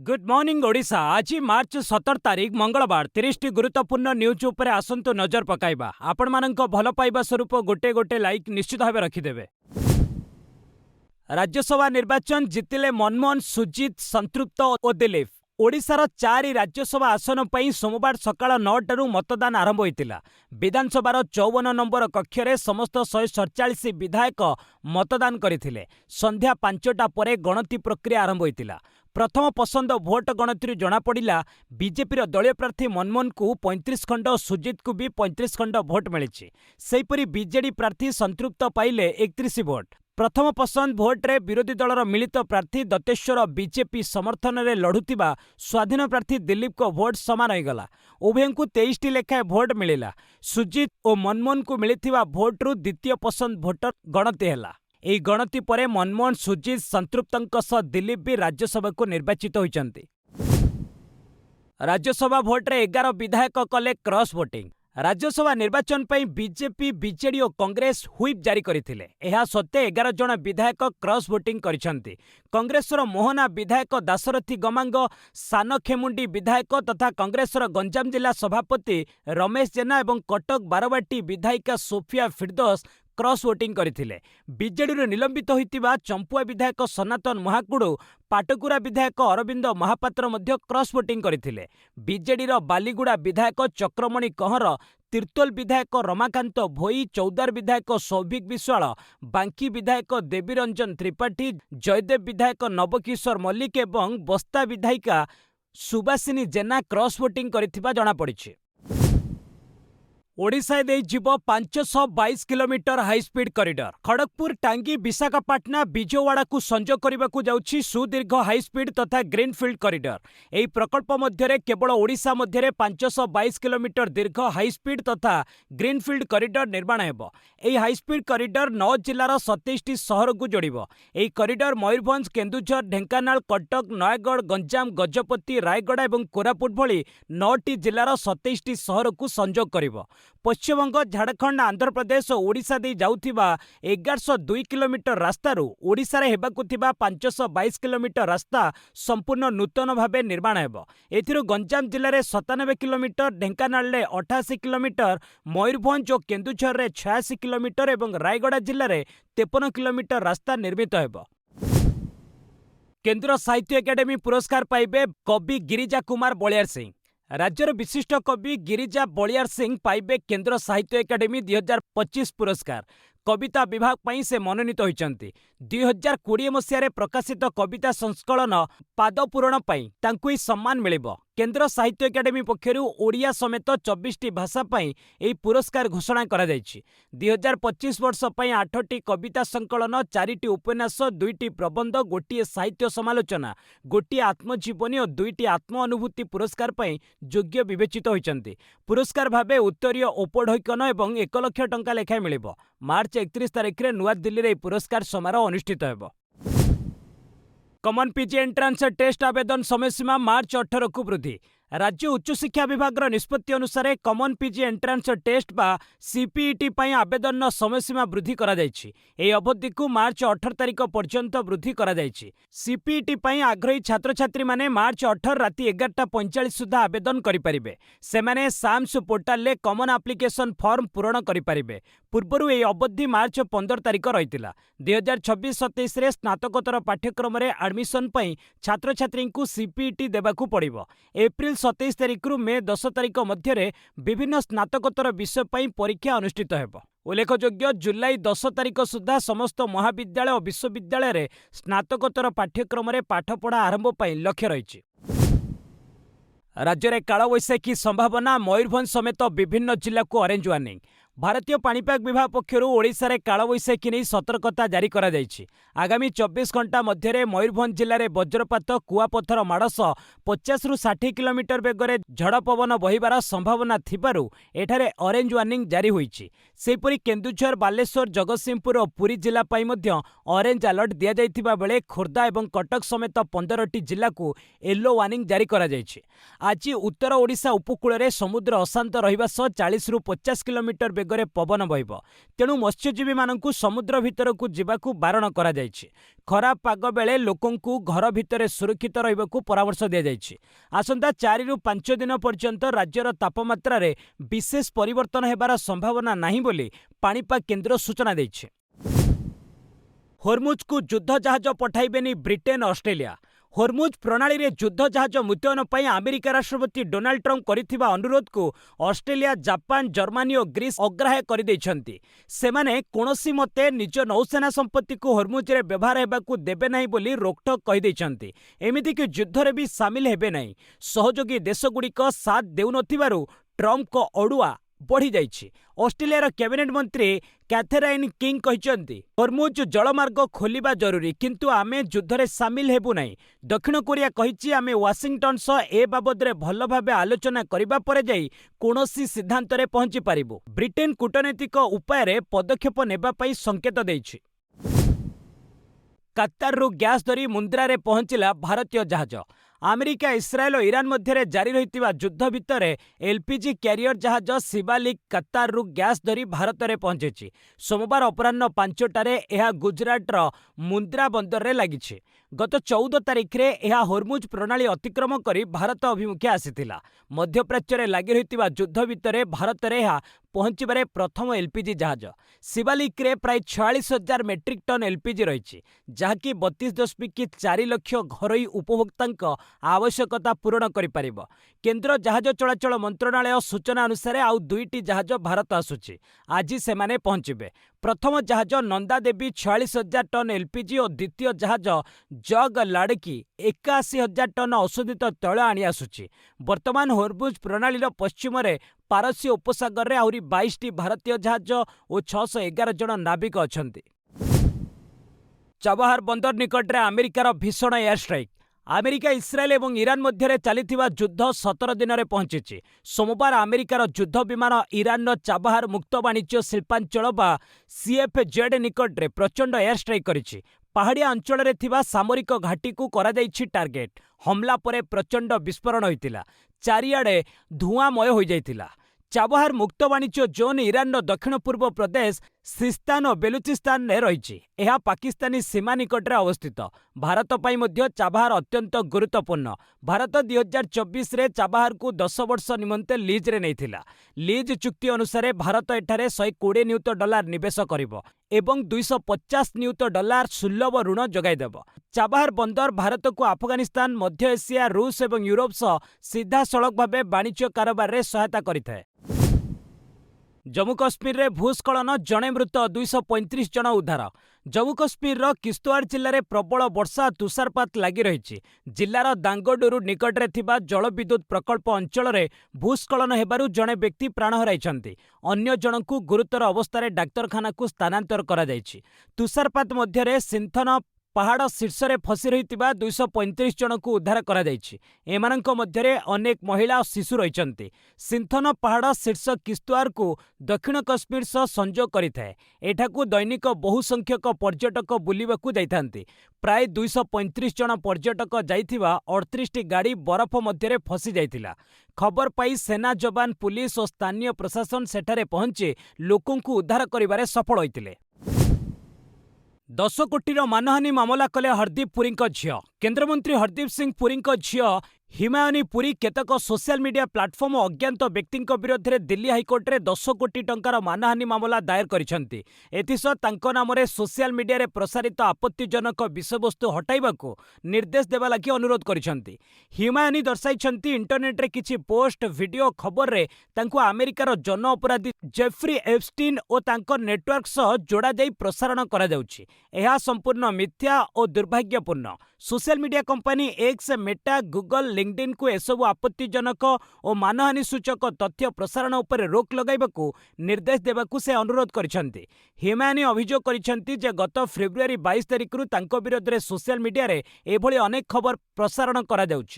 Good morning Odisha. आज मार्च 17 तारिख मंगलवार 30 टी गुरुत्वपूर्ण न्यूज उपरे आसंतु नजर पकाइबा। आपण मानक भल पाइबा स्वरूप गोटे गोटे लाइक निश्चित भाव रखिदेवे। राज्यसभा निर्वाचन जितिले मनमोहन, सुजित, संतृप्त और दिलीप। ओडिशार 4 राज्यसभा आसन पर सोमवार सकाळ 9 मतदान आरंभ होइतिला। विधानसभार 54 नंबर कक्षरे समस्त 147 विधायक मतदान करथिले। संध्या 5टा परे गणति प्रक्रिया आरंभ होइतिला। प्रथम पसंद भोट गणति जना पड़ा बीजेपी दलीय प्रार्थी मनमोहन को 35 खंड और सुजित को भी 35 खंड भोट मिली। सेहीपरि बीजेडी प्रार्थी संतृप्त पाइले 31 भोट। प्रथम पसंद भोट्रे विरोधी दलर मिलित प्रार्थी दत्तेश्वर बीजेपी समर्थन में लढ़ुवा स्वाधीन प्रार्थी दिलीप को भोट सामान होगला। उभय को 23 लेखाएं भोट मिला। सुजित और मनमोहन को मिलिथिबा भोट्रु द्वितीय पसंद भोटर गणति है। ଏହି ଗଣତି ପରେ मनमोहन, सुजित, संतृप्तଙ୍କ सह दिलीप भी राज्यसभा को निर्वाचित होइछन्ति। राज्यसभा भोट्रे 11 विधायक कले क्रॉस वोटिंग। राज्यसभा निर्वाचन पर बीजेपी, बीजेडी और कांग्रेस हुईप जारी करथिले। एहा सत्ते 11 जन विधायक क्रॉस वोटिंग करिसन्ति। कांग्रेसर मोहना विधायक दाशरथी गमांग, सानखेमुंडी विधायक तथा कांग्रेसर गंजाम जिला सभापति रमेश जेना और कटक बारवाटी विधायिका सोफिया फिरदौस क्रॉस वोटिंग करथिले। बीजेडी निलंबित होइतिबा चंपुआ विधायक सनातन महाकुड़ू, पाटकुरा विधायक अरविंद महापात्र मध्य क्रॉस वोटिंग करथिले। बीजेडी बालीगुड़ा विधायक चक्रमणि कहर, तिर्तोल विधायक रमाकांत भोई, चौदार विधायक सौभिक विश्वाल, बांकी विधायक देवीरंजन त्रिपाठी, जयदेव विधायक नवकिशोर मल्लिक एवं बस्ता विधायिका सुबासिनी जेना क्रॉस वोटिंग करथिबा जणा पड़िछि। ओडिशा दे जीव 522 kilometre high speed corridor. Kharagpur, टांगी, विशाखापाटना, विजयवाड़ा को संजोग करने को जाउछि सुदीर्घ हाई स्पीड तथा ग्रीनफिल्ड कॉरिडोर। एही प्रकल्प मध्यरे केवल ओडिशा मध्यरे 522 किलोमीटर दीर्घ हाई स्पीड तथा ग्रीनफिल्ड कॉरिडोर निर्माण हेबो। एही हाई स्पीड कॉरिडोर 9 जिल्लार 27 सहर को जोड़िबो। एही कॉरिडोर मयूरभंज, केन्दुझर, ढेंकानाल, कटक, नयागढ़, गंजाम, गजपति, रायगड़ा और कोरापुट भली 9टी जिल्लार 27 सहर को संजोग करिबो। पश्चिमबंग, झारखंड, आंध्र प्रदेश और ओडिशा दे जाउथिबा 1102 किलोमीटर रास्तारू ओडिशा रे हेबाकु थिबा 522 किलोमीटर रास्ता संपूर्ण नूतन भावे निर्माण हेबो। एथिरो गंजाम जिल्ला रे 97 किलोमीटर, ढेंकानाल रे 88 किलोमीटर, मयूरभंज और केन्दुझर रे 86 किलोमीटर और रायगड़ा जिल्ला रे 53 किलोमीटर रास्ता निर्मित हेबो। केंद्र साहित्य एकाडेमी पुरस्कार पाइबे कवि गिरिजा कुमार बलियार सिंह। राज्यर विशिष्ट कवि गिरिजा बलियार सिंह पाइबे केंद्र साहित्य एकाडेमी 2025 पुरस्कार। कविता विभाग पर से मनोनीत होइचंती। 2020 मसीह प्रकाशित कविता संस्कलन पादपूरण तांकु ही सम्मान मिलिबो। केंद्र साहित्य एकाडेमी पक्षरु ओडिया समेत 24टी भाषा पई एही पुरस्कार घोषणा करा जायछि। 2025 वर्ष पई 8टी कविता संकलन, 4टी उपन्यास, 2टी प्रबंध, गोटिए साहित्य समालोचना, गोटिए आत्मजीवनी और 2टी आत्म अनुभूति पुरस्कार पई योग्य विवेचित होइचंती। पुरस्कार भाबे उत्तरीय ओपढैकन एवं 1 लाख टंका लेखाय मिलिबो। मार्च 31 तारिख रे नुआ दिल्ली रे पुरस्कार समारोह अनुष्ठित हेबो। कॉमन पीजी एंट्रांस टेस्ट आवेदन समय सीमा मार्च 18 को वृद्धि। राज्य उच्च शिक्षा विभाग निष्पत्ति अनुसार कॉमन पीजी एंट्रांस टेस्ट बा सीपीईटी पई आवेदन समय सीमा वृद्धि करा जायछि। एही अवधि को मार्च 18 तारिख पर्यंत वृद्धि करा जायछि। सीपीईटी पई आग्रही छात्र छात्री माने मार्च 18 राति 11:45 सुधा आवेदन करि परिबे। सेमाने साम्स पोर्टाल ले कॉमन एप्लिकेशन फॉर्म पूरण करि परिबे। पूर्वरु एही अवधि मार्च 15 तारिख रहितिला। 2026-27 रे स्नातकोत्तर पाठ्यक्रम रे एडमिशन पई छात्र छात्री को सीपीईटी देबाकू पड़िबो। एप्रिल 27 तारिख रु मे 10 तारिख मध्य विभिन्न स्नातकोत्तर विषय पर परीक्षा अनुष्ठित हेबो। उल्लेखयोग्य, जुलाई 10 तारिख सुधा समस्त महाविद्यालय और विश्वविद्यालय रे स्नातकोत्तर पाठ्यक्रम रे पाठपढ़ा आरंभ पर लक्ष्य रही। राज्य में कालवैशाखी संभावना, मयूरभंज समेत विभिन्न जिला को ऑरेंज वार्निंग। भारतीय पाणीपाग विभाग पक्षर ओडिशा रे कालवैशाखी नहीं सतर्कता जारी करा जायछि। आगामी 24 घंटा मध्य मयूरभंज जिले में वज्रपात, कुआपथर माड़ सह 50 ରୁ 60 किलोमीटर बेगर झड़ पवन बहिबार संभावना थिबारु एठारे ऑरेंज वार्निंग जारी होईछि। सेहीपरि केन्दुझर, बालेश्वर, जगतसिंहपुर और पुरी जिला पाई मध्य ऑरेंज अलर्ट दिया जायथिबा बेले खोर्धा और कटक समेत 15टी जिला को येलो वार्निंग जारी करा जायछि। आज उत्तर ओडिशा उपकूल रे समुद्र अशांत रहिबा सह 40 ରୁ 50 किलोमीटर ବେଗରେ ପବନ ବହିବ। ତେଣୁ ମତ୍ସ୍ୟଜୀବୀମାନଙ୍କୁ ସମୁଦ୍ର ଭିତରକୁ ଯିବାକୁ ବାରଣ କରାଯାଇଛି। ଖରାପ ପାଗ ବେଳେ ଲୋକଙ୍କୁ ଘର ଭିତରେ ସୁରକ୍ଷିତ ରହିବାକୁ ପରାମର୍ଶ ଦିଆଯାଇଛି। ଆସନ୍ତା 4 ରୁ 5 ଦିନ ପର୍ଯ୍ୟନ୍ତ ରାଜ୍ୟର ତାପମାତ୍ରାରେ ବିଶେଷ ପରିବର୍ତ୍ତନ ହେବାର ସମ୍ଭାବନା ନାହିଁ ବୋଲି ପାଣିପାଗ କେନ୍ଦ୍ର ସୂଚନା ଦେଇଛି। ହୋର୍ମୁଜକୁ ଯୁଦ୍ଧ ଜାହାଜ ପଠାଇବେନି ବ୍ରିଟେନ୍ ଅଷ୍ଟ୍ରେଲିଆ। ହୋର୍ମୁଜ ପ୍ରଣାଳୀରେ ଯୁଦ୍ଧ ଜାହାଜ ମୁତୟନ ପାଇଁ ଆମେରିକା ରାଷ୍ଟ୍ରପତି ଡୋନାଲ୍ଡ ଟ୍ରମ୍ପ କରିଥିବା ଅନୁରୋଧକୁ ଅଷ୍ଟ୍ରେଲିଆ, ଜାପାନ, ଜର୍ମାନୀ ଓ ଗ୍ରୀସ୍ ଅଗ୍ରାହ୍ୟ କରିଦେଇଛନ୍ତି। ସେମାନେ କୌଣସି ମତେ ନିଜ ନୌସେନା ସମ୍ପତ୍ତିକୁ ହୋର୍ମୁଜରେ ବ୍ୟବହାର ହେବାକୁ ଦେବେ ନାହିଁ ବୋଲି ରୋକଠୋକ କହିଦେଇଛନ୍ତି। ଏମିତିକି ଯୁଦ୍ଧରେ ବି ସାମିଲ ହେବେ ନାହିଁ। ସହଯୋଗୀ ଦେଶଗୁଡ଼ିକ ସାଥ ଦେଉନଥିବାରୁ ଟ୍ରମ୍ପଙ୍କ ଅଡୁଆ ବଢ଼ିଯାଇଛି। ଅଷ୍ଟ୍ରେଲିଆର କ୍ୟାବିନେଟ୍ ମନ୍ତ୍ରୀ କ୍ୟାଥେରାଇନ୍ କିଙ୍ଗ କହିଛନ୍ତି, ହୋର୍ମୁଜ ଜଳମାର୍ଗ ଖୋଲିବା ଜରୁରୀ, କିନ୍ତୁ ଆମେ ଯୁଦ୍ଧରେ ସାମିଲ ହେବୁ ନାହିଁ। ଦକ୍ଷିଣ କୋରିଆ କହିଛି, ଆମେ ୱାଶିଂଟନ ସହ ଏ ବାବଦରେ ଭଲ ଭାବେ ଆଲୋଚନା କରିବା ପରେ ଯାଇ କୌଣସି ସିଦ୍ଧାନ୍ତରେ ପହଞ୍ଚି ପାରିବୁ। ବ୍ରିଟେନ୍ କୂଟନୈତିକ ଉପାୟରେ ପଦକ୍ଷେପ ନେବା ପାଇଁ ସଂକେତ ଦେଇଛି। କାତାରରୁ ଗ୍ୟାସ୍ ଧରି ମୁନ୍ଦ୍ରାରେ ପହଞ୍ଚିଲା ଭାରତୀୟ ଜାହାଜ। ଆମେରିକା, ଇସ୍ରାଏଲ ଓ ଇରାନ ମଧ୍ୟରେ ଜାରି ରହିଥିବା ଯୁଦ୍ଧ ଭିତରେ ଏଲ୍‌ପିଜି କ୍ୟାରିୟର ଜାହାଜ ଶିବାଲିକ୍ କାତାରରୁ ଗ୍ୟାସ୍ ଧରି ଭାରତରେ ପହଞ୍ଚିଛି। ସୋମବାର ଅପରାହ୍ନ 5ଟାରେ ଏହା ଗୁଜରାଟର ମୁନ୍ଦ୍ରା ବନ୍ଦରରେ ଲାଗିଛି। ଗତ 14 ତାରିଖରେ ଏହା ହୋର୍ମୁଜ ପ୍ରଣାଳୀ ଅତିକ୍ରମ କରି ଭାରତ ଅଭିମୁଖେ ଆସିଥିଲା। ମଧ୍ୟପ୍ରାଚ୍ୟରେ ଲାଗି ରହିଥିବା ଯୁଦ୍ଧ ଭିତରେ ଭାରତରେ ଏହା ପହଞ୍ଚିବାରେ ପ୍ରଥମ ଏଲ୍‌ପିଜି ଜାହାଜ। ଶିବାଲିକ୍ରେ ପ୍ରାୟ 46,000 ମେଟ୍ରିକ୍ ଟନ୍ ଏଲ୍‌ପିଜି ରହିଛି, ଯାହାକି 32.4 ଲକ୍ଷ ଘରୋଇ ଉପଭୋକ୍ତାଙ୍କ ଆବଶ୍ୟକତା ପୂରଣ କରିପାରିବ। କେନ୍ଦ୍ର ଜାହାଜ ଚଳାଚଳ ମନ୍ତ୍ରଣାଳୟ ସୂଚନା ଅନୁସାରେ ଆଉ 2ଟି ଜାହାଜ ଭାରତ ଆସୁଛି। ଆଜି ସେମାନେ ପହଞ୍ଚିବେ। ପ୍ରଥମ ଜାହାଜ ନନ୍ଦା ଦେବୀ 46,000 ଟନ୍ ଏଲ୍‌ପିଜି ଓ ଦ୍ୱିତୀୟ ଜାହାଜ ଜଗ୍ ଲାଡକି 81,000 ଟନ୍ ଔଷଧିତ ତୈଳ ଆଣି ଆସୁଛି। ବର୍ତ୍ତମାନ ହୋର୍ମୁଜ ପ୍ରଣାଳୀର ପଶ୍ଚିମରେ ପାରସ୍ୟ ଉପସାଗରରେ ଆହୁରି 22ଟି ଭାରତୀୟ ଜାହାଜ ଓ 611 ଜଣ ନାବିକ ଅଛନ୍ତି। ଚାବାହାର ବନ୍ଦର ନିକଟରେ ଆମେରିକାର ଭୀଷଣ ଏୟାର ଷ୍ଟ୍ରାଇକ୍। ଆମେରିକା, ଇସ୍ରାଏଲ ଏବଂ ଇରାନ ମଧ୍ୟରେ ଚାଲିଥିବା ଯୁଦ୍ଧ 17 ଦିନରେ ପହଞ୍ଚିଛି। ସୋମବାର ଆମେରିକାର ଯୁଦ୍ଧ ବିମାନ ଇରାନର ଚାବାହାର ମୁକ୍ତ ବାଣିଜ୍ୟ ଶିଳ୍ପାଞ୍ଚଳ ବା CFZ ନିକଟରେ ପ୍ରଚଣ୍ଡ ଏୟାର ଷ୍ଟ୍ରାଇକ୍ କରିଛି। ପାହାଡ଼ିଆ ଅଞ୍ଚଳରେ ଥିବା ସାମରିକ ଘାଟିକୁ କରାଯାଇଛି ଟାର୍ଗେଟ୍। ହମଲା ପରେ ପ୍ରଚଣ୍ଡ ବିସ୍ଫୋରଣ ହୋଇଥିଲା। ଚାରିଆଡ଼େ ଧୂଆଁମୟ ହୋଇଯାଇଥିଲା। ଚାବାହାର ମୁକ୍ତ ବାଣିଜ୍ୟ ଜୋନ୍ ଇରାନର ଦକ୍ଷିଣ ପୂର୍ବ ପ୍ରଦେଶ ସିସ୍ତାନ ଓ ବେଲୁଚିସ୍ତାନରେ ରହିଛି। ଏହା ପାକିସ୍ତାନୀ ସୀମା ନିକଟରେ ଅବସ୍ଥିତ। ଭାରତ ପାଇଁ ମଧ୍ୟ ଚାବାହାର ଅତ୍ୟନ୍ତ ଗୁରୁତ୍ୱପୂର୍ଣ୍ଣ। ଭାରତ 2024ରେ ଚାବାହାରକୁ 10 ବର୍ଷ ନିମନ୍ତେ ଲିଜ୍‌ରେ ନେଇଥିଲା। ଲିଜ୍ ଚୁକ୍ତି ଅନୁସାରେ ଭାରତ ଏଠାରେ $120 ନିୟୁତ ନିବେଶ କରିବ ଏବଂ $250 ନିୟୁତ ସୁଲଭ ଋଣ ଯୋଗାଇଦେବ। ଚାବାହାର ବନ୍ଦର ଭାରତକୁ ଆଫଗାନିସ୍ତାନ, ମଧ୍ୟ ଏସିଆ, ରୁଷ ଏବଂ ୟୁରୋପ ସହ ସିଧାସଳଖ ଭାବେ ବାଣିଜ୍ୟ କାରବାରରେ ସହାୟତା କରିଥାଏ। ଜମ୍ମୁ କାଶ୍ମୀରରେ ଭୂସ୍ଖଳନ, ଜଣେ ମୃତ, 235 ଜଣ ଉଦ୍ଧାର। ଜମ୍ମୁ କାଶ୍ମୀରର କିସ୍ତୱାଡ ଜିଲ୍ଲାରେ ପ୍ରବଳ ବର୍ଷା ଓ ତୁଷାରପାତ ଲାଗି ରହିଛି। ଜିଲ୍ଲାର ଦାଙ୍ଗଡୁରୁ ନିକଟରେ ଥିବା ଜଳବିଦ୍ୟୁତ ପ୍ରକଳ୍ପ ଅଞ୍ଚଳରେ ଭୂସ୍ଖଳନ ହେବାରୁ ଜଣେ ବ୍ୟକ୍ତି ପ୍ରାଣ ହରାଇଛନ୍ତି। ଅନ୍ୟ ଜଣଙ୍କୁ ଗୁରୁତର ଅବସ୍ଥାରେ ଡାକ୍ତରଖାନାକୁ ସ୍ଥାନାନ୍ତର କରାଯାଇଛି। ତୁଷାରପାତ ମଧ୍ୟରେ ସିନ୍ଥନ ପାହାଡ଼ ଶୀର୍ଷରେ ଫସି ରହିଥିବା 235 ଜଣଙ୍କୁ ଉଦ୍ଧାର କରାଯାଇଛି। ଏମାନଙ୍କ ମଧ୍ୟରେ ଅନେକ ମହିଳା ଓ ଶିଶୁ ରହିଛନ୍ତି। ସିନ୍ଥନ ପାହାଡ଼ ଶୀର୍ଷ କିସ୍ତୱାରକୁ ଦକ୍ଷିଣ କାଶ୍ମୀର ସହ ସଂଯୋଗ କରିଥାଏ। ଏଠାକୁ ଦୈନିକ ବହୁ ସଂଖ୍ୟକ ପର୍ଯ୍ୟଟକ ବୁଲିବାକୁ ଯାଇଥାନ୍ତି। ପ୍ରାୟ 235 ଜଣ ପର୍ଯ୍ୟଟକ ଯାଇଥିବା 38ଟି ଗାଡ଼ି ବରଫ ମଧ୍ୟରେ ଫସି ଯାଇଥିଲା। ଖବର ପାଇ ସେନା ଯବାନ, ପୁଲିସ ଓ ସ୍ଥାନୀୟ ପ୍ରଶାସନ ସେଠାରେ ପହଞ୍ଚି ଲୋକଙ୍କୁ ଉଦ୍ଧାର କରିବାରେ ସଫଳ ହୋଇଥିଲେ। 10 କୋଟିର ମାନହାନି ମାମଲା କଲେ ହରଦୀପ ପୁରୀଙ୍କ ଝିଅ। କେନ୍ଦ୍ରମନ୍ତ୍ରୀ ହରଦୀପ ସିଂ ପୁରୀଙ୍କ ଝିଅ ହିମାୟନୀ ପୁରୀ କେତେକ ସୋସିଆଲ ମିଡିଆ ପ୍ଲାଟଫର୍ମ ଓ ଅଜ୍ଞାତ ବ୍ୟକ୍ତିଙ୍କ ବିରୋଧରେ ଦିଲ୍ଲୀ ହାଇକୋର୍ଟରେ 10 କୋଟି ଟଙ୍କାର ମାନହାନି ମାମଲା ଦାୟର କରିଛନ୍ତି। ଏଥିସହ ତାଙ୍କ ନାମରେ ସୋସିଆଲ ମିଡିଆରେ ପ୍ରସାରିତ ଆପତ୍ତିଜନକ ବିଷୟବସ୍ତୁ ହଟାଇବାକୁ ନିର୍ଦ୍ଦେଶ ଦେବା ଲାଗି ଅନୁରୋଧ କରିଛନ୍ତି। ହିମାୟନୀ ଦର୍ଶାଇଛନ୍ତି, ଇଣ୍ଟରନେଟ୍ରେ କିଛି ପୋଷ୍ଟ, ଭିଡିଓ, ଖବରରେ ତାଙ୍କୁ ଆମେରିକାର ଜନ ଅପରାଧୀ ଜେଫ୍ରି ଏପଷ୍ଟିନ୍ ଓ ତାଙ୍କ ନେଟୱାର୍କ ସହ ଯୋଡ଼ାଯାଇ ପ୍ରସାରଣ କରାଯାଉଛି। ଏହା ସମ୍ପୂର୍ଣ୍ଣ ମିଥ୍ୟା ଓ ଦୁର୍ଭାଗ୍ୟପୂର୍ଣ୍ଣ। Social media company X, Meta, Google, ଲିଙ୍କଡଇନ୍‌କୁ ଏସବୁ ଆପତ୍ତିଜନକ ଓ ମାନହାନି ସୂଚକ ତଥ୍ୟ ପ୍ରସାରଣ ଉପରେ ରୋକ ଲଗାଇବାକୁ ନିର୍ଦ୍ଦେଶ ଦେବାକୁ ସେ ଅନୁରୋଧ କରିଛନ୍ତି। ହିମାୟନୀ ଅଭିଯୋଗ କରିଛନ୍ତି ଯେ ଗତ ଫେବୃଆରୀ 22 ତାରିଖରୁ ତାଙ୍କ ବିରୋଧରେ ସୋସିଆଲ ମିଡିଆରେ ଏଭଳି ଅନେକ ଖବର ପ୍ରସାରଣ କରାଯାଉଛି।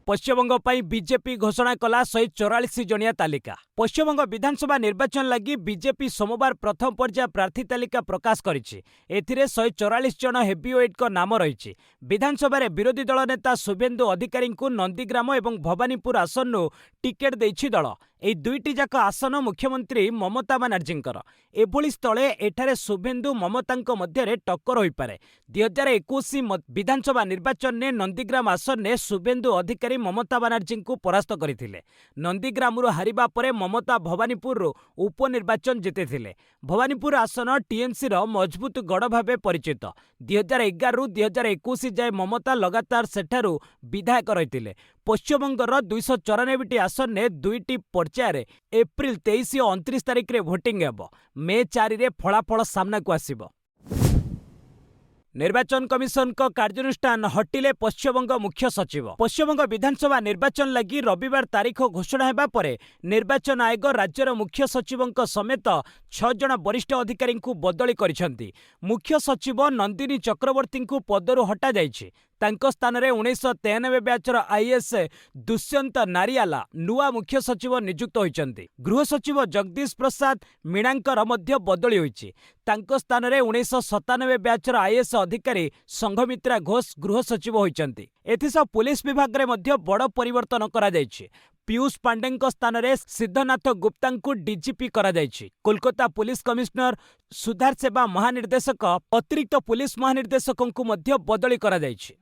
ପଶ୍ଚିମବଙ୍ଗ ପାଇଁ ବିଜେପି ଘୋଷଣା କଲା 144 ଜଣିଆ ତାଲିକା। ପଶ୍ଚିମବଙ୍ଗ ବିଧାନସଭା ନିର୍ବାଚନ ଲାଗି ବିଜେପି ସୋମବାର ପ୍ରଥମ ପର୍ଯ୍ୟାୟ ପ୍ରାର୍ଥୀ ତାଲିକା ପ୍ରକାଶ କରିଛି। ଏଥିରେ 144 ଜଣ ହେଭିୱେଟ୍‌ଙ୍କ ନାମ ରହିଛି। ବିଧାନସଭାରେ ବିରୋଧୀ ଦଳ ନେତା ଶୁଭେନ୍ଦୁ ଅଧିକାରୀଙ୍କୁ ନନ୍ଦୀଗ୍ରାମ ଏବଂ ଭବାନୀପୁର ଆସନରୁ ଟିକେଟ୍ ଦେଇଛି ଦଳ। এই ଦୁଇଟି ଯାକ ଆସନ ମୁଖ୍ୟମନ୍ତ୍ରୀ ମମତା ବାନାର୍ଜୀଙ୍କର। ଏଭଳି ସ୍ଥଳେ ଏଠାରେ ଶୁଭେନ୍ଦୁ ମମତାଙ୍କ ମଧ୍ୟରେ ଟକ୍କର ହୋଇପାରେ। 2021 ବିଧାନସଭା ନିର୍ବାଚନରେ ନନ୍ଦୀଗ୍ରାମ ଆସନରେ ଶୁଭେନ୍ଦୁ ଅଧିକାରୀ ମମତା ବାନାର୍ଜୀଙ୍କୁ ପରାସ୍ତ କରିଥିଲେ। ନନ୍ଦୀଗ୍ରାମରୁ ହାରିବା ପରେ ମମତା ଭବାନୀପୁରରୁ ଉପନିର୍ବାଚନ ଜିତିଥିଲେ। ଭବାନୀପୁର ଆସନ ଟିଏମସିର ମଜବୁତ ଗଡ଼ ଭାବେ ପରିଚିତ। 2011ରୁ 2021 ଯାଏ ମମତା ଲଗାତାର ସେଠାରୁ ବିଧାୟକ ରହିଥିଲେ। ପଶ୍ଚିମବଙ୍ଗର 294ଟି ଆସନରେ ଦୁଇଟି ପର୍ଯ୍ୟାୟରେ ଏପ୍ରିଲ 23 ଓ 29 ତାରିଖରେ ଭୋଟିଂ ହେବ। ମେ 4ରେ ଫଳାଫଳ ସାମ୍ନାକୁ ଆସିବ। ନିର୍ବାଚନ କମିଶନଙ୍କ କାର୍ଯ୍ୟାନୁଷ୍ଠାନ ହଟିଲେ ପଶ୍ଚିମବଙ୍ଗ ମୁଖ୍ୟ ସଚିବ। ପଶ୍ଚିମବଙ୍ଗ ବିଧାନସଭା ନିର୍ବାଚନ ଲାଗି ରବିବାର ତାରିଖ ଘୋଷଣା ହେବା ପରେ ନିର୍ବାଚନ ଆୟୋଗ ରାଜ୍ୟର ମୁଖ୍ୟ ସଚିବଙ୍କ ସମେତ 6 ଜଣ ବରିଷ୍ଠ ଅଧିକାରୀଙ୍କୁ ବଦଳି କରିଛନ୍ତି। ମୁଖ୍ୟ ସଚିବ ନନ୍ଦିନୀ ଚକ୍ରବର୍ତ୍ତୀଙ୍କୁ ପଦରୁ ହଟାଯାଇଛି। ତାଙ୍କ ସ୍ଥାନରେ 1993 ବ୍ୟାଚର ଆଇଏଏସ୍ ଦୁଷ୍ୟନ୍ତ ନାରିଆଲା ନୂଆ ମୁଖ୍ୟ ସଚିବ ନିଯୁକ୍ତ ହୋଇଛନ୍ତି। ଗୃହ ସଚିବ ଜଗଦୀଶ ପ୍ରସାଦ ମୀଣାଙ୍କର ମଧ୍ୟ ବଦଳି ହୋଇଛି। ତାଙ୍କ ସ୍ଥାନରେ 1997 ବ୍ୟାଚର ଆଇଏଏସ୍ ଅଧିକାରୀ ସଂଘମିତ୍ରା ଘୋଷ ଗୃହ ସଚିବ ହୋଇଛନ୍ତି। ଏଥିସହ ପୁଲିସ ବିଭାଗରେ ମଧ୍ୟ ବଡ଼ ପରିବର୍ତ୍ତନ କରାଯାଇଛି। ପୀୟୁଷ ପାଣ୍ଡେଙ୍କ ସ୍ଥାନରେ ସିଦ୍ଧନାଥ ଗୁପ୍ତାଙ୍କୁ ଡିଜିପି କରାଯାଇଛି। କୋଲକାତା ପୁଲିସ କମିଶନର, ସୁଧାର ସେବା ମହାନିର୍ଦ୍ଦେଶକ, ଅତିରିକ୍ତ ପୁଲିସ ମହାନିର୍ଦ୍ଦେଶକଙ୍କୁ ମଧ୍ୟ ବଦଳି କରାଯାଇଛି।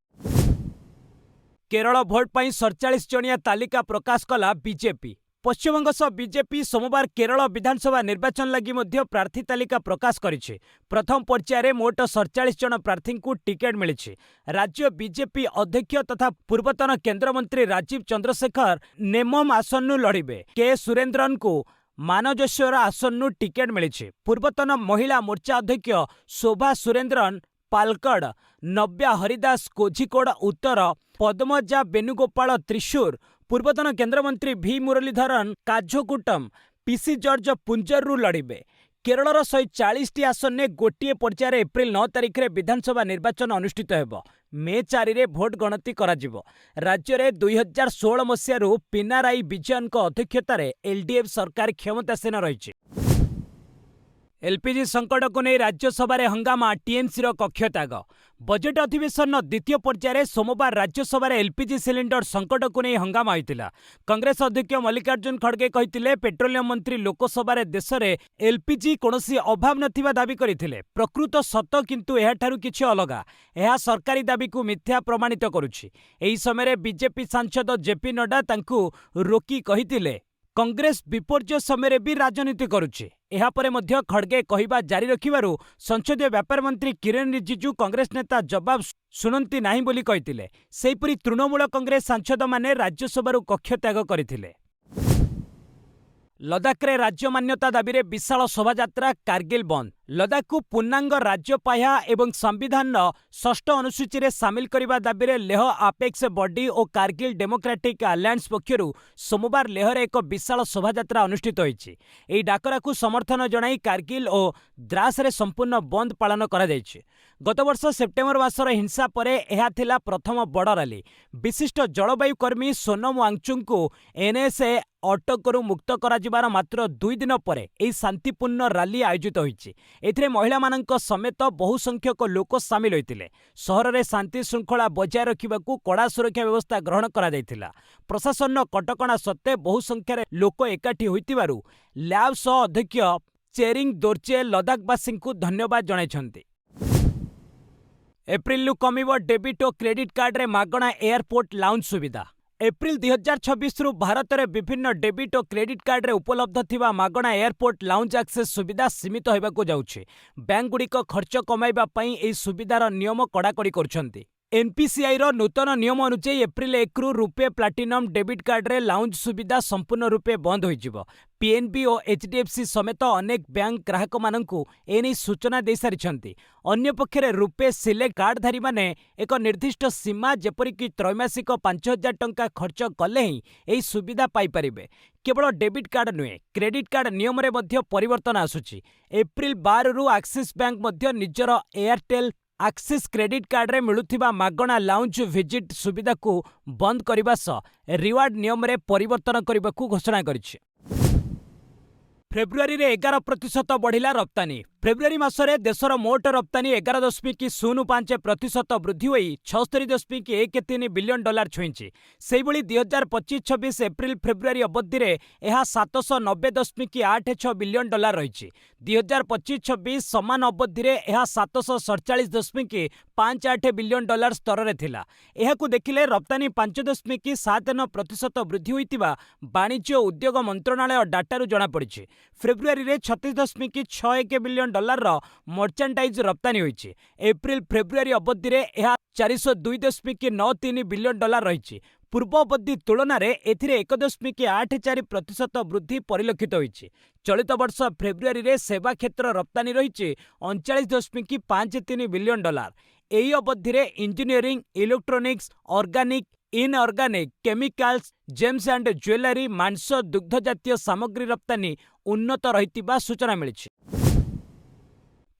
କେରଳ ଭୋଟ ପାଇଁ 47 ଜଣିଆ ତାଲିକା ପ୍ରକାଶ କଲା ବିଜେପି। ପଶ୍ଚିମବଙ୍ଗ ସହ ବିଜେପି ସୋମବାର କେରଳ ବିଧାନସଭା ନିର୍ବାଚନ ଲାଗି ମଧ୍ୟ ପ୍ରାର୍ଥୀ ତାଲିକା ପ୍ରକାଶ କରିଛି। ପ୍ରଥମ ପର୍ଯ୍ୟାୟରେ ମୋଟ 47 ଜଣ ପ୍ରାର୍ଥୀଙ୍କୁ ଟିକେଟ ମିଳିଛି। ରାଜ୍ୟ ବିଜେପି ଅଧ୍ୟକ୍ଷ ତଥା ପୂର୍ବତନ କେନ୍ଦ୍ରମନ୍ତ୍ରୀ ରାଜୀବ ଚନ୍ଦ୍ରଶେଖର ନେମମ ଆସନରୁ ଲଢ଼ିବେ। କେ ସୁରେନ୍ଦ୍ରନଙ୍କୁ ମାନଜେଶ୍ୱର ଆସନରୁ ଟିକେଟ ମିଳିଛି। ପୂର୍ବତନ ମହିଳା ମୋର୍ଚ୍ଚା ଅଧ୍ୟକ୍ଷ ଶୋଭା ସୁରେନ୍ଦ୍ରନ ପାଲକଡ, ନବ୍ୟା ହରିଦାସ କୋଝିକୋଡ଼ ଉତ୍ତର, ପଦ୍ମଜା ବେନୁଗୋପାଳ ତ୍ରିଶୂର, ପୂର୍ବତନ କେନ୍ଦ୍ରମନ୍ତ୍ରୀ ଭି ମୁରଲୀଧରନ କାଝୋକୁଟମ୍, ପିସି ଜର୍ଜ ପୁଞ୍ଜରରୁ ଲଢ଼ିବେ। କେରଳର 140ଟି ଆସନରେ ଗୋଟିଏ ପର୍ଯ୍ୟାୟରେ ଏପ୍ରିଲ 9 ତାରିଖରେ ବିଧାନସଭା ନିର୍ବାଚନ ଅନୁଷ୍ଠିତ ହେବ। ମେ 4ରେ ଭୋଟ ଗଣତି କରାଯିବ। ରାଜ୍ୟରେ 2016 ମସିହାରୁ ପିନାରାଇ ବିଜୟନଙ୍କ ଅଧ୍ୟକ୍ଷତାରେ ଏଲ୍ଡିଏଫ୍ ସରକାର କ୍ଷମତାସୀନ ରହିଛି। ଏଲ୍ପିଜି ସଂକଟକୁ ନେଇ ରାଜ୍ୟସଭାରେ ହଙ୍ଗାମା, ଟିଏମସିର କକ୍ଷତ୍ୟାଗ। ବଜେଟ୍ ଅଧିବେଶନର ଦ୍ୱିତୀୟ ପର୍ଯ୍ୟାୟରେ ସୋମବାର ରାଜ୍ୟସଭାରେ ଏଲ୍ପିଜି ସିଲିଣ୍ଡର ସଂକଟକୁ ନେଇ ହଙ୍ଗାମା ହୋଇଥିଲା। କଂଗ୍ରେସ ଅଧ୍ୟକ୍ଷ ମଲ୍ଲିକାର୍ଜୁନ ଖଡଗେ କହିଥିଲେ, ପେଟ୍ରୋଲିୟମ ମନ୍ତ୍ରୀ ଲୋକସଭାରେ ଦେଶରେ ଏଲ୍ପିଜି କୌଣସି ଅଭାବ ନଥିବା ଦାବି କରିଥିଲେ। ପ୍ରକୃତ ସତ କିନ୍ତୁ ଏହାଠାରୁ କିଛି ଅଲଗା। ଏହା ସରକାରୀ ଦାବିକୁ ମିଥ୍ୟା ପ୍ରମାଣିତ କରୁଛି। ଏହି ସମୟରେ ବିଜେପି ସାଂସଦ ଜେପି ନଡ୍ଡା ତାଙ୍କୁ ରୋକି କହିଥିଲେ, କଂଗ୍ରେସ ବିପର୍ଯ୍ୟୟ ସମୟରେ ବି ରାଜନୀତି କରୁଛି। ଏହାପରେ ମଧ୍ୟ ଖଡଗେ କହିବା ଜାରି ରଖିବାରୁ ସଂସଦୀୟ ବ୍ୟାପାର ମନ୍ତ୍ରୀ କିରେନ୍ ରିଜିଜୁ କଂଗ୍ରେସ ନେତା ଜବାବ ଶୁଣନ୍ତି ନାହିଁ ବୋଲି କହିଥିଲେ। ସେହିପରି ତୃଣମୂଳ କଂଗ୍ରେସ ସାଂସଦମାନେ ରାଜ୍ୟସଭାରୁ କକ୍ଷତ୍ୟାଗ କରିଥିଲେ। ଲଦାଖରେ ରାଜ୍ୟ ମାନ୍ୟତା ଦାବିରେ ବିଶାଳ ଶୋଭାଯାତ୍ରା, କାର୍ଗିଲ ବନ୍ଦ। ଲଦାଖକୁ ପୂର୍ଣ୍ଣାଙ୍ଗ ରାଜ୍ୟ ପାହ୍ୟା ଏବଂ ସମ୍ବିଧାନର 6ଠ ଅନୁସୂଚୀରେ ସାମିଲ କରିବା ଦାବିରେ ଲେହ ଆପେକ୍ସ ବଡି ଓ କାର୍ଗିଲ ଡେମୋକ୍ରାଟିକ୍ ଆଲାଏନ୍ସ ପକ୍ଷରୁ ସୋମବାର ଲେହରେ ଏକ ବିଶାଳ ଶୋଭାଯାତ୍ରା ଅନୁଷ୍ଠିତ ହୋଇଛି। ଏହି ଡାକରାକୁ ସମର୍ଥନ ଜଣାଇ କାର୍ଗିଲ ଓ ଦ୍ରାସରେ ସମ୍ପୂର୍ଣ୍ଣ ବନ୍ଦ ପାଳନ କରାଯାଇଛି। ଗତବର୍ଷ ସେପ୍ଟେମ୍ବର ମାସର ହିଂସା ପରେ ଏହା ଥିଲା ପ୍ରଥମ ବଡ଼ ରାଲି। ବିଶିଷ୍ଟ ଜଳବାୟୁ କର୍ମୀ ସୋନମ ୱାଙ୍ଗଚୁକଙ୍କୁ ଏନ୍ଏସ୍ଏ ଅଟକରୁ ମୁକ୍ତ କରାଯିବାର ମାତ୍ର 2 ଦିନ ପରେ ଏହି ଶାନ୍ତିପୂର୍ଣ୍ଣ ରାଲି ଆୟୋଜିତ ହୋଇଛି। ଏଥିରେ ମହିଳାମାନଙ୍କ ସମେତ ବହୁ ସଂଖ୍ୟକ ଲୋକ ସାମିଲ ହୋଇଥିଲେ। ସହରରେ ଶାନ୍ତି ଶୃଙ୍ଖଳା ବଜାୟ ରଖିବାକୁ କଡ଼ା ସୁରକ୍ଷା ବ୍ୟବସ୍ଥା ଗ୍ରହଣ କରାଯାଇଥିଲା। ପ୍ରଶାସନର କଟକଣା ସତ୍ତ୍ୱେ ବହୁ ସଂଖ୍ୟାରେ ଲୋକ ଏକାଠି ହୋଇଥିବାରୁ ଲ୍ୟାବ୍ ସହ ଅଧ୍ୟକ୍ଷ ଚେରିଂ ଦୋର୍ଜେ ଲଦାଖବାସୀଙ୍କୁ ଧନ୍ୟବାଦ ଜଣାଇଛନ୍ତି। ଏପ୍ରିଲରୁ କମିବ ଡେବିଟ୍ ଓ କ୍ରେଡିଟ୍ କାର୍ଡରେ ମାଗଣା ଏୟାରପୋର୍ଟ ଲାଉଞ୍ଜ ସୁବିଧା। ଏପ୍ରିଲ 2026ରୁ ଭାରତରେ ବିଭିନ୍ନ ଡେବିଟ୍ ଓ କ୍ରେଡିଟ୍ କାର୍ଡରେ ଉପଲବ୍ଧ ଥିବା ମାଗଣା ଏୟାରପୋର୍ଟ ଲାଉଞ୍ଜ ଆକ୍ସେସ୍ ସୁବିଧା ସୀମିତ ହେବାକୁ ଯାଉଛି। ବ୍ୟାଙ୍କଗୁଡ଼ିକ ଖର୍ଚ୍ଚ କମାଇବା ପାଇଁ ଏହି ସୁବିଧାର ନିୟମ କଡ଼ାକଡ଼ି କରୁଛନ୍ତି। ଏନ୍ପିସିଆଇର ନୂତନ ନିୟମ ଅନୁଯାୟୀ ଏପ୍ରିଲ 1ରୁ ରୂପେ ପ୍ଲାଟିନମ୍ ଡେବିଟ୍ କାର୍ଡରେ ଲାଉଞ୍ଜ ସୁବିଧା ସମ୍ପୂର୍ଣ୍ଣ ରୂପେ ବନ୍ଦ ହୋଇଯିବ। ପିଏନ୍ବି ଓ ଏଚ୍ଡିଏଫ୍ସି ସମେତ ଅନେକ ବ୍ୟାଙ୍କ ଗ୍ରାହକମାନଙ୍କୁ ଏନେଇ ସୂଚନା ଦେଇସାରିଛନ୍ତି। ଅନ୍ୟପକ୍ଷରେ ରୂପେ ସିଲେକ୍ଟ କାର୍ଡଧାରୀମାନେ ଏକ ନିର୍ଦ୍ଦିଷ୍ଟ ସୀମା ଯେପରିକି ତ୍ରୈମାସିକ 5,000 ଟଙ୍କା ଖର୍ଚ୍ଚ କଲେ ହିଁ ଏହି ସୁବିଧା ପାଇପାରିବେ। କେବଳ ଡେବିଟ୍ କାର୍ଡ ନୁହେଁ, କ୍ରେଡିଟ୍ କାର୍ଡ ନିୟମରେ ମଧ୍ୟ ପରିବର୍ତ୍ତନ ଆସୁଛି। ଏପ୍ରିଲ 12ରୁ ଆକ୍ସିସ୍ ବ୍ୟାଙ୍କ ମଧ୍ୟ ନିଜର ଏୟାରଟେଲ୍ ଆକ୍ସିସ୍ କ୍ରେଡିଟ୍ କାର୍ଡରେ ମିଳୁଥିବା ମାଗଣା ଲାଉଞ୍ଜ ଭିଜିଟ୍ ସୁବିଧାକୁ ବନ୍ଦ କରିବା ସହ ରିୱାର୍ଡ ନିୟମରେ ପରିବର୍ତ୍ତନ କରିବାକୁ ଘୋଷଣା କରିଛି। ଫେବୃଆରୀରେ 11% ବଢ଼ିଲା ରପ୍ତାନି। फेब्रुआरी मासरे देशर मोट रप्तानी 11.05% वृद्धि होई 76.13 बिलियन डॉलर छुईंची। सेहिभଳି 2025-26 एप्रिल फेब्रुआरी अवधि रे ଏହା 790.86 बिलियन डॉलर रहिछि। 2025-26 समान अवधि रे ଏହା 747.58 बिलियन डॉलर स्तर रे थिला। एहाकु देखिले रप्तानी 5.79% वृद्धि होइतिबा वाणिज्य ओ उद्योग मंत्रणालय डाटारु जणा पड़िछि। फेब्रुआरी रे 36.61 बिलियन डॉलर रो मर्चेंडाइज रप्तानी होइछि। एप्रिल फेब्रुआरी अवधि रे ଏହା 402.93 बिलियन डॉलर रहिछि। पूर्व अवधि तुलन में एथिरे 1.84% वृद्धि परिलक्षित होइछि। चलित वर्ष फेब्रुआरी रे सेवा क्षेत्र रप्तानी रहिछि 39.53 बिलियन डॉलर। एही अवधि रे engineering, electronics, organic, inorganic, chemicals, James and jewellery, मांस, दुग्ध जातीय सामग्री रप्तानी उन्नत रहितिबा सूचना मिलिछि।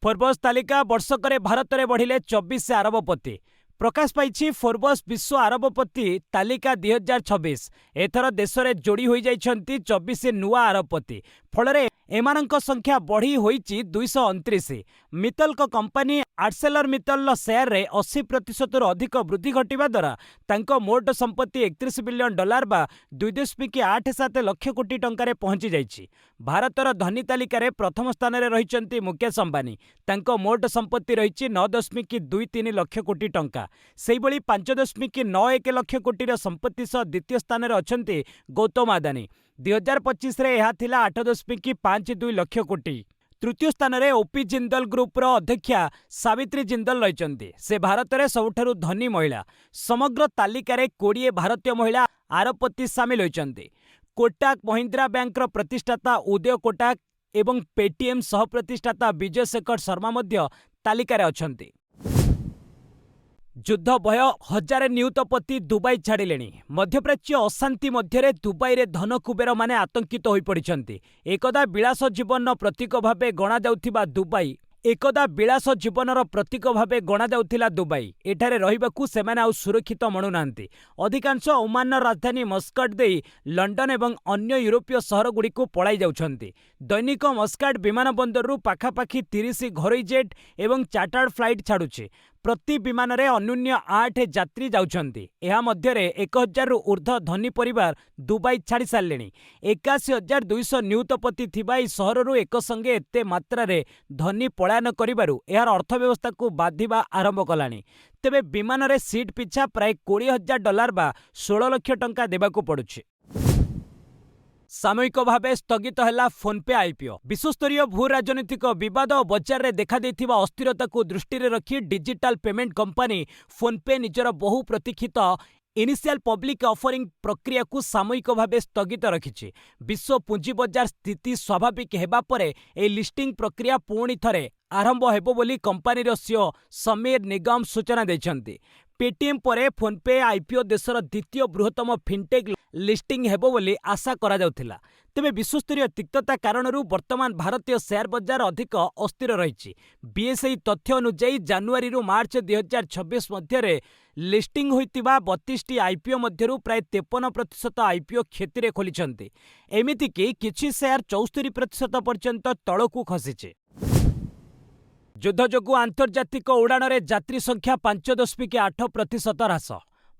फोर्ब्स तालिका वर्षकरे भारत में बढ़िले 24 अरबपति। प्रकाश पाइछि फोर्ब्स विश्व अरबपति तालिका 2026। एथर देश में जोड़ी हो जाइछन्ति 24 नुआ अरबपति। फलरे एमानंक संख्या बढ़ी होइछि 229। Mittal company Arcelor Mittal share रे 80% रु अधिक वृद्धि घटिबा द्वारा तांको मोट संपत्ति 31 बिलियन डॉलर बा 2.87 लाख कोटी टंकारे पहुंची जाइछि। भारतर धनी तालिका रे प्रथम स्थान रे रहिचन्ति मुकेश अंबानी। तांको मोट संपत्ति रहिछि 9.23 लाख कोटी टंका। सेहिभଳି 5.91 लाख कोटी संपत्ति सह द्वितीय स्थान रे अछन्ति गौतम अदानी। 2025 रे यह थिला 8.52 लाख कोटी। तृतीय स्थान रे ओपी जिंदल ग्रुप रो अध्यक्षा सावित्री जिंदल रहिचन्ति। से भारत रे सबुठारु धनी महिला। समग्र तालिका रे 20 भारतीय महिला अरबपति सामिल होइचन्ति। कोटक महिंद्रा बैंक रो प्रतिष्ठाता उदय कोटक एवं पेटीएम सह प्रतिष्ठाता विजय शेखर शर्मा मध्य तालिका रे अछन्ति। युद्ध भय हजार नियुतपति दुबई छाड़िले। मध्यप्राच्य अशांति मध्य दुबई रे धन कुबेर माने आतंकित हो पड़िछन्ति। एकदा विलास जीवन प्रतीक भावे गणा जाउथिबा दुबई एकदा विलास जीवनर प्रतीक भावे गणा जाउथिला दुबई। एठारे रहिबाकू सेमाने आउ सुरक्षित मणुनाहांती। अधिकांश ओमान राजधानी मस्कट देई लंडन एवं अन्य यूरोपीय सहर गुड़िक पलाई जाउछन्ति। दैनिक मस्कट विमान बंदररू पाखापाखि 30 घरोई जेट एवं चार्टर्ड फ्लाइट छाड़ुछि। प्रति विमान रे अन्यून्य 8 यात्री जाउछन्ति। एहा मध्यरे 1000 रु ऊर्ध्व धनी परिवार दुबई छाड़ी सारलेनी। 81,200 नियुतपति थिबा ई सहररू एक संगे एते मात्रा रे धनी पलायन करिबारु एहार अर्थव्यवस्था को बाधिबा आरंभ कलानी। तेबे विमान रे सीट पिछा प्राय 20,000 डॉलर बा 16 लाख टंका देबाकू पड़ुछि। सामयिक भावे स्थगित है फोनपे आईपीओ। विश्वस्तरीय भू राजनीतिक विवाद और बजार में देखा अस्थिरता को दृष्टि रखी डिजिटल पेमेंट कंपनी फोनपे निजर बहु प्रतीक्षित इनिशियल पब्लिक ऑफरिंग प्रक्रिया को सामयिक भावे स्थगित रखिछि। विश्व पुंजी बजार स्थिति स्वाभाविक हेबा परे ए लिस्टिंग प्रक्रिया पुणी थरे आरंभ हेबो बोली कंपनीर सीईओ समीर निगम सूचना दैछन्ति। पेटीएम परे फोनपे आईपीओ देशर द्वितीय बृहत्तम फिनटेक लिस्टिंग हेबो बोली आशा करा जाउथिला। तेबे विश्वस्तरीय तिक्तता कारणरू वर्तमान भारतीय शेयर बजार अधिक अस्थिर रहिछि। बीएसई तथ्य अनुसार जनवरी रु मार्च 2026 मध्य लिस्टिंग होइतिबा 32टी आईपीओ मध्यरू प्राय 53% आईपीओ क्षति रे खोलिछन्ति। एमिति कि किछि शेयर 74% पर्यंत तळकू खसिछि। युद्ध जोगु आंतर्जातिक उड़ान रे यात्री संख्या 5.8% ह्रास।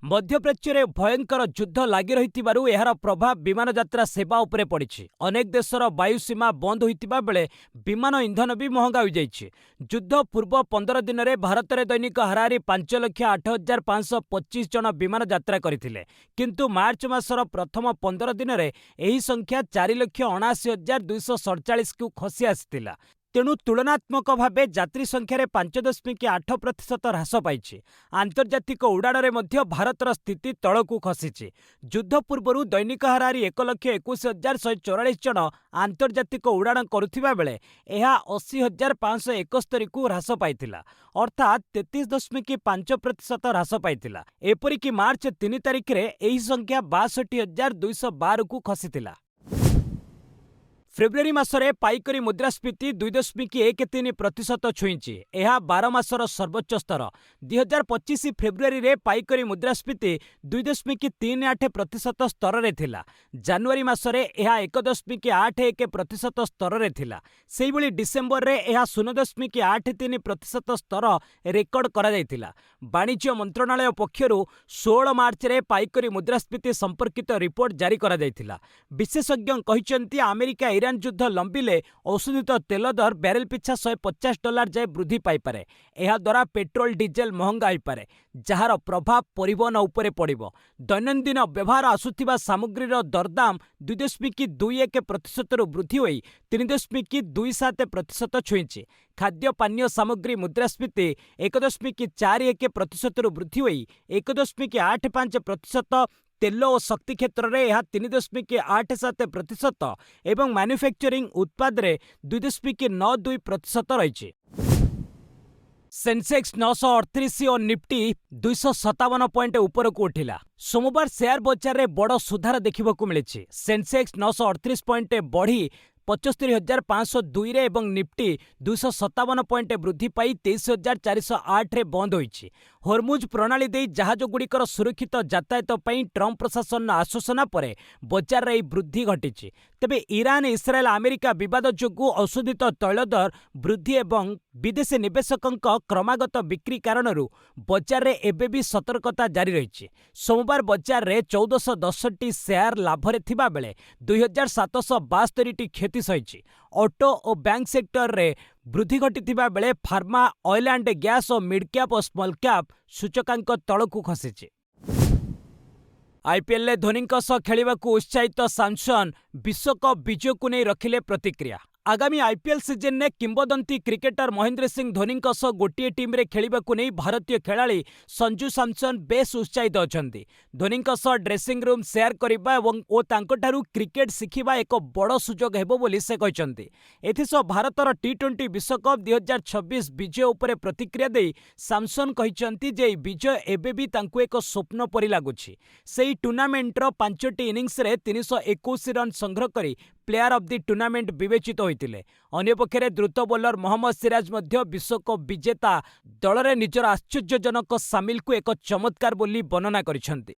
मध्यप्राच्य रे भयंकर युद्ध लागि रहितिबारु एहार प्रभाव विमान यात्रा सेवा उपरे पड़िछि। अनेक देशर वायुसीमा बंद होइतिबा बेले विमान इंधन भी महंगा हो जाइछि। युद्ध पूर्व 15 दिन में भारत में दैनिक हाराहारी 5,08,525 जन विमान यात्रा करथिले। किंतु मार्च मासर प्रथम 15 दिन में एही संख्या 4,79,247 को खसी आसिथिला। तेणु तुलनात्मक भावे यात्री संख्यार 5.8% ह्रास पाई। आंतर्जातिक उड़ान में मध्य भारतर स्थिति तलकू खसी। युद्ध पूर्व दैनिक हाराहारी 1,21,144 जन आंतर्जातिक उड़ान करुथिबा बेले एहा 80,571 को ह्रास पाइथिला, अर्थात 33.5% ह्रास पाइथिला। एपरिकी मार्च 3 तारिख रे एही संख्या 62,212 को खसीथिला। फेब्रुआरी मासरे पाइकरी मुद्रास्फीति 2.13% छुईंची। यह 12 मासर सर्वोच्च स्तर। 2025 फेब्रुआरी रे पाइकरी मुद्रास्फीति 2.38% स्तर रे थिला। जनवरी मासरे यह 1.81% स्तर रे थिला। सेही भली डिसेंबर रे यह 0.83% स्तर रेकर्ड करा जायतिला। वाणिज्य मंत्रणालय पक्षरु 16 मार्च रे पाइकरी मुद्रास्फीति संपर्कित रिपोर्ट जारी करा जायतिला। विशेषज्ञ कहिसंती अमेरिका ईरान युद्ध लंबिले औषधित तेल दर बैरेल पिछा $150 जाए वृद्धि पाइपारे। यह द्वारा पेट्रोल डीजेल महंगा होइपारे, जार प्रभाव परिवहन उपरे पड़िबो। दैनंदिन व्यवहार आसुथिबा सामग्रीर दरदाम 2.21% रु वृद्धि होई 3.27% छुईंची। खाद्य पानीय सामग्री मुद्रास्फीति 1.41% रु वृद्धि होई 1.85%। तेल और शक्ति क्षेत्र में यह 3.87% एवं मैन्युफैक्चरिंग उत्पाद रे 2.92% रही। सेंसेक्स 938 और निफ्टी 257 पॉइंट ऊपर को उठिला। सोमवार शेयर बजार रे बड़ सुधार देखा मिली। सेंसेक्स 938 पॉइंट बढ़ी 75,502 रे एवं निफ्टी 257 पॉइंट वृद्धि पाई 23,408 रे बंद होईछि। हॉर्मुज प्रणाली दे जहाज गुड़िकर सुरक्षित यातायात पई ट्रंप प्रशासन आश्वासन परे बजार रे वृद्धि घटिछि। तेबे ईरान इस्राएल अमेरिका विवाद जोगु औषधित तैल दर वृद्धि एवं विदेशी निवेशकंक क्रमागत बिक्री कारणरू बजार रे एबे भी सतर्कता जारी रहिछि। सोमवार बजार रे 1410 शेयर लाभरे थिबा बेले 2772 टी क्षति सहिछि। ऑटो और बैंक सेक्टर रे वृद्धि घटिथिबा बेले फार्मा, ऑयल एंड गैस और मिड कैप और स्मॉल कैप सूचकांक तळकु खसिछि। आईपीएल धोनी खेलिबाकू उत्साहित सैमसन विश्वकप विजय को नहीं रखिले प्रतिक्रिया। आगामी आईपीएल सीजन में किंबदंती क्रिकेटर महेंद्र सिंह धोनी गोटे टीम रे खेलिबाकू नहीं भारतीय खेलाड़ी संजू सैमसन बेस उत्साहित अछंती। धोनी ड्रेसिंग रूम शेयर करबा और तांकोठारू क्रिकेट शिखिबा एक बड़ सुजोग हेबो बोली से कहचंती। एथिसह भारतर टी20 विश्वकप 2026 विजय उपरे प्रतिक्रिया दे सैमसन कहचंती जे विजय एबे भी तांको एक स्वप्न परि लागुछि। सेही टूर्नामेंटर 5टी इनिंग्स रे 321 रन संग्रह करी प्लेयर ऑफ द टूर्नामेंट विवेचित होइतिले। अन्यपक्षे द्रुत बोलर मोहम्मद सिराज मध्य विश्वकप विजेता दल रे निजर आश्चर्यजनक सामिल को एक चमत्कार बोली वर्णना करिसेंती।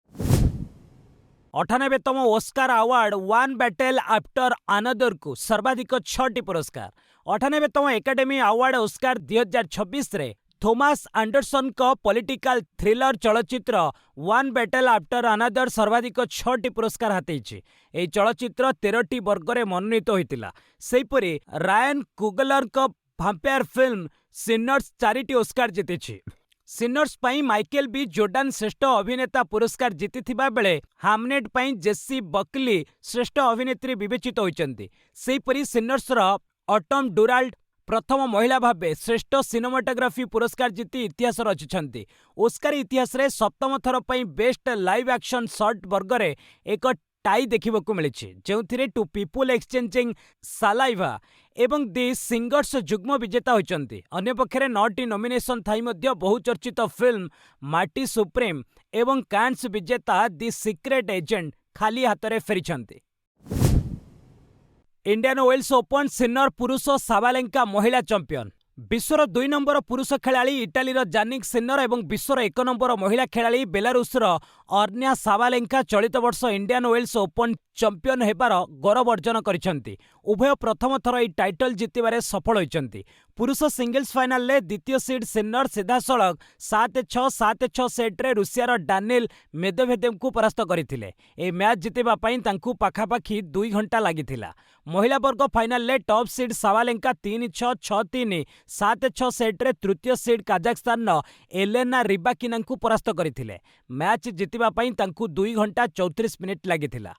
98तम Oscar award one battle after another को सर्वाधिक 6टी पुरस्कार। 98तम एकेडमी अवार्ड ऑस्कार 2026 रे थॉमस एंडरसन को पॉलिटिकल थ्रिलर चलचित्र वन बैटल आफ्टर अनदर सर्वाधिक 6टी पुरस्कार हातेइछि। एही चलचित्र 13टी वर्ग में मनोनीत होइतिला। सेहीपरि रायन कुगलर को वैम्पायर फिल्म सिनर्स 4टी ऑस्कार जीतिछि। सिनर्स पई माइकेल बी जोर्डान श्रेष्ठ अभिनेता पुरस्कार जीतिथिबा बेले हामनेट पई जेसी बकली श्रेष्ठ अभिनेत्री विवेचित होइचंती। सेहीपरि सिनर्स रो ऑटम डुराल्ड प्रथम महिला भावे श्रेष्ठ सिनेमाटोग्राफी पुरस्कार जीति इतिहास रचिछंती। ऑस्कार इतिहास रे सप्तम थर पई बेस्ट लाइव एक्शन शॉर्ट वर्ग रे एक टाई देखिबाकू मिलिछि, जेउथिरे टू पीपुल एक्सचेंजिंग सालाइवा एवं दि सिंगर्स जुग्म विजेता होइचंती। अन्य पक्षरे 9टी नॉमिनेशन थाई मध्य बहुचर्चित फिल्म मार्टी सुप्रीम एवं कांस विजेता दि सीक्रेट एजेंट खाली हातरे फेरिछंती। इंडियन वेल्स ओपन सिनियर पुरुष साबालेंका महिला चैंपियन। विश्वर 2 नंबर पुरुष खेलाड़ी इटालीर जानिक सिन्नर और विश्वर 1 नंबर महिला खेलाड़ी बेलारूसर अर्न्या साबालेंका चलित वर्ष इंडियन वेल्स ओपन चैंपियन हेबार गौरव अर्जन करिसेंती। उभय प्रथम थर এই टाइटल जितिबारे सफल होइचंती। पुरुष सिंगल्स फाइनल ले द्वितीय सीड सिन्नर सीधासळख 7-6 7-6 सेट रे रूसियार डानिल मेदवेदेव को परास्त करथिले। ए मैच जितिबा पई तांकू पाखापाखी 2 घंटा लागिथिला। महिला वर्ग फाइनल ले टॉप सीड साबालेंका 3-6 6-3 7-6 सेट रे तृतीय सीड काजाखस्तान एलेना रिबाकिना को परास्त करथिले। मैच जितिबा पई तांकू 2 घंटा 34 मिनिट लागिथिला।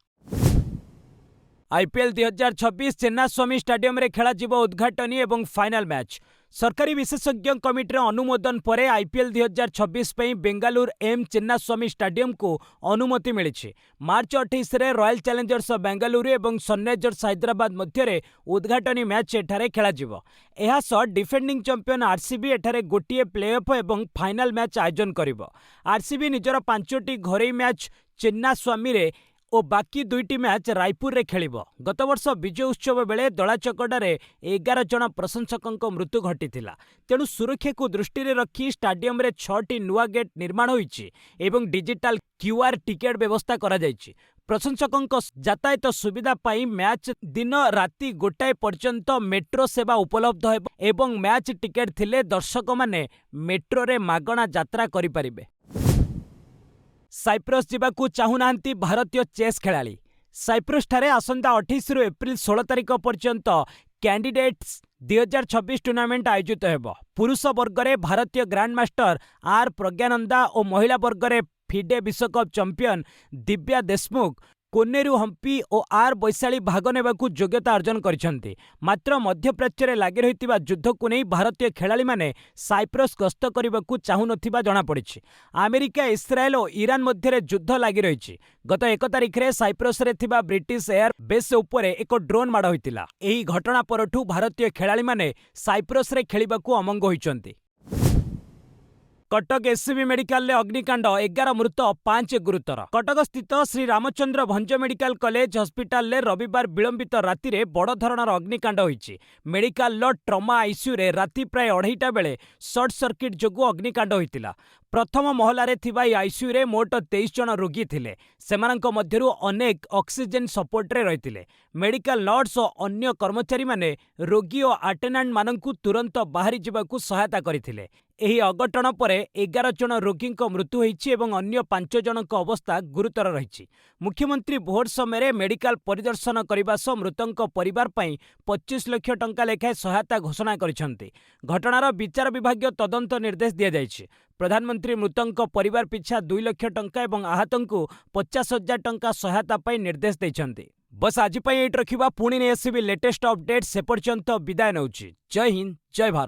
आईपीएल 2026 चेन्नास्वामी स्टेडियम रे खेला जीवो उद्घाटनी एवं फाइनल मैच। सरकारी विशेषज्ञ कमिटी अनुमोदन पर आईपीएल 2026 पे बेंगालुरु एम चेन्नास्वामी स्टेडियम को अनुमति मिली। मार्च 28 रे रॉयल चैलेंजर्स बेंगालुरु एवं सनराइजर्स हैदराबाद मध्य उद्घाटनी मैच एठारे खेला जीवो। एहा सह डिफेंडिंग चैंपियन आरसीबी एठारे गोटिए प्लेऑफ एवं फाइनल मैच आयोजन करिवो। आरसीबी निजर 5टी घरोई मैच चेन्नास्वामी रे ଓ ବାକି 2ଟି ମ୍ୟାଚ୍ ରାୟପୁରରେ ଖେଳିବ। ଗତବର୍ଷ ବିଜୟ ଉତ୍ସବ ବେଳେ ଦଳାଚକଟାରେ 11 ଜଣ ପ୍ରଶଂସକଙ୍କ ମୃତ୍ୟୁ ଘଟିଥିଲା। ତେଣୁ ସୁରକ୍ଷାକୁ ଦୃଷ୍ଟିରେ ରଖି ଷ୍ଟାଡିୟମରେ 6ଟି ନୂଆ ଗେଟ୍ ନିର୍ମାଣ ହୋଇଛି ଏବଂ ଡିଜିଟାଲ QR ଟିକେଟ୍ ବ୍ୟବସ୍ଥା କରାଯାଇଛି। ପ୍ରଶଂସକଙ୍କ ଯାତାୟତ ସୁବିଧା ପାଇଁ ମ୍ୟାଚ୍ ଦିନ ରାତି 1ଟାଏ ପର୍ଯ୍ୟନ୍ତ ମେଟ୍ରୋ ସେବା ଉପଲବ୍ଧ ହେବ ଏବଂ ମ୍ୟାଚ୍ ଟିକେଟ୍ ଥିଲେ ଦର୍ଶକମାନେ ମେଟ୍ରୋରେ ମାଗଣା ଯାତ୍ରା କରିପାରିବେ। ସାଇପ୍ରସ୍ ଯିବାକୁ ଚାହୁଁନାହାନ୍ତି ଭାରତୀୟ ଚେସ୍ ଖେଳାଳି। ସାଇପ୍ରସ୍ଠାରେ ଆସନ୍ତା 28ରୁ ଏପ୍ରିଲ 16 ତାରିଖ ପର୍ଯ୍ୟନ୍ତ କ୍ୟାଣ୍ଡିଡେଟ୍ସ 2026 ଟୁର୍ଣ୍ଣାମେଣ୍ଟ ଆୟୋଜିତ ହେବ। ପୁରୁଷ ବର୍ଗରେ ଭାରତୀୟ ଗ୍ରାଣ୍ଡମାଷ୍ଟର ଆର୍ ପ୍ରଜ୍ଞାନନ୍ଦା ଓ ମହିଳା ବର୍ଗରେ ଫିଡେ ବିଶ୍ୱକପ୍ ଚମ୍ପିୟନ ଦିବ୍ୟା ଦେଶମୁଖ, କୋନେରୁ ହମ୍ପି ଓ ଆର୍ ବୈଶାଳୀ ଭାଗ ନେବାକୁ ଯୋଗ୍ୟତା ଅର୍ଜନ କରିଛନ୍ତି। ମାତ୍ର ମଧ୍ୟପ୍ରାଚ୍ୟରେ ଲାଗି ରହିଥିବା ଯୁଦ୍ଧକୁ ନେଇ ଭାରତୀୟ ଖେଳାଳିମାନେ ସାଇପ୍ରସ୍ ଗସ୍ତ କରିବାକୁ ଚାହୁଁନଥିବା ଜଣାପଡ଼ିଛି। ଆମେରିକା, ଇସ୍ରାଏଲ ଓ ଇରାନ ମଧ୍ୟରେ ଯୁଦ୍ଧ ଲାଗି ରହିଛି। ଗତ 1 ତାରିଖରେ ସାଇପ୍ରସରେ ଥିବା ବ୍ରିଟିଶ ଏୟାର ବେସ୍ ଉପରେ ଏକ ଡ୍ରୋନ୍ ମାଡ଼ ହୋଇଥିଲା। ଏହି ଘଟଣା ପରଠୁ ଭାରତୀୟ ଖେଳାଳିମାନେ ସାଇପ୍ରସରେ ଖେଳିବାକୁ ଅମଙ୍ଗ ହୋଇଛନ୍ତି। କଟକ ଏସ୍ସିବି ମେଡିକାଲରେ ଅଗ୍ନିକାଣ୍ଡ, 11 ମୃତ, 5 ଗୁରୁତର। କଟକସ୍ଥିତ ଶ୍ରୀ ରାମଚନ୍ଦ୍ର ଭଞ୍ଜ ମେଡିକାଲ କଲେଜ ହସ୍ପିଟାଲରେ ରବିବାର ବିଳମ୍ବିତ ରାତିରେ ବଡ଼ ଧରଣର ଅଗ୍ନିକାଣ୍ଡ ହୋଇଛି। ମେଡିକାଲର ଟ୍ରମା ଆଇସିୟୁରେ ରାତି ପ୍ରାୟ 2:30 ବେଳେ ସର୍ଟ ସର୍କିଟ୍ ଯୋଗୁଁ ଅଗ୍ନିକାଣ୍ଡ ହୋଇଥିଲା। ପ୍ରଥମ ମହଲାରେ ଥିବା ଏହି ଆଇସିୟୁରେ ମୋଟ 23 ଜଣ ରୋଗୀ ଥିଲେ। ସେମାନଙ୍କ ମଧ୍ୟରୁ ଅନେକ ଅକ୍ସିଜେନ୍ ସପୋର୍ଟରେ ରହିଥିଲେ। ମେଡିକାଲ ନର୍ସ ଓ ଅନ୍ୟ କର୍ମଚାରୀମାନେ ରୋଗୀ ଓ ଆଟେଣ୍ଡାଣ୍ଟମାନଙ୍କୁ ତୁରନ୍ତ ବାହାରି ଯିବାକୁ ସହାୟତା କରିଥିଲେ। ଏହି ଅଘଟଣ ପରେ 11 ଜଣ ରୋଗୀଙ୍କ ମୃତ୍ୟୁ ହୋଇଛି ଏବଂ ଅନ୍ୟ 5 ଜଣଙ୍କ ଅବସ୍ଥା ଗୁରୁତର ରହିଛି। ମୁଖ୍ୟମନ୍ତ୍ରୀ ଭୋଟ ସମୟରେ ମେଡିକାଲ ପରିଦର୍ଶନ କରିବା ସହ ମୃତଙ୍କ ପରିବାର ପାଇଁ 25 ଲକ୍ଷ ଟଙ୍କା ଲେଖାଏଁ ସହାୟତା ଘୋଷଣା କରିଛନ୍ତି। ଘଟଣାର ବିଚାର ବିଭାଗୀୟ ତଦନ୍ତ ନିର୍ଦ୍ଦେଶ ଦିଆଯାଇଛି। ପ୍ରଧାନମନ୍ତ୍ରୀ ମୃତଙ୍କ ପରିବାର ପିଛା 2 ଲକ୍ଷ ଟଙ୍କା ଏବଂ ଆହତଙ୍କୁ 50,000 ଟଙ୍କା ସହାୟତା ପାଇଁ ନିର୍ଦ୍ଦେଶ ଦେଇଛନ୍ତି। ବସ୍ ଆଜି ପାଇଁ ଏଇଠି ରଖିବା। ପୁଣି ନେଇ ଆସିବି ଲେଟେଷ୍ଟ ଅପଡେଟ୍। ସେ ପର୍ଯ୍ୟନ୍ତ ବିଦାୟ ନେଉଛି। ଜୟ ହିନ୍ଦ, ଜୟ ଭାରତ।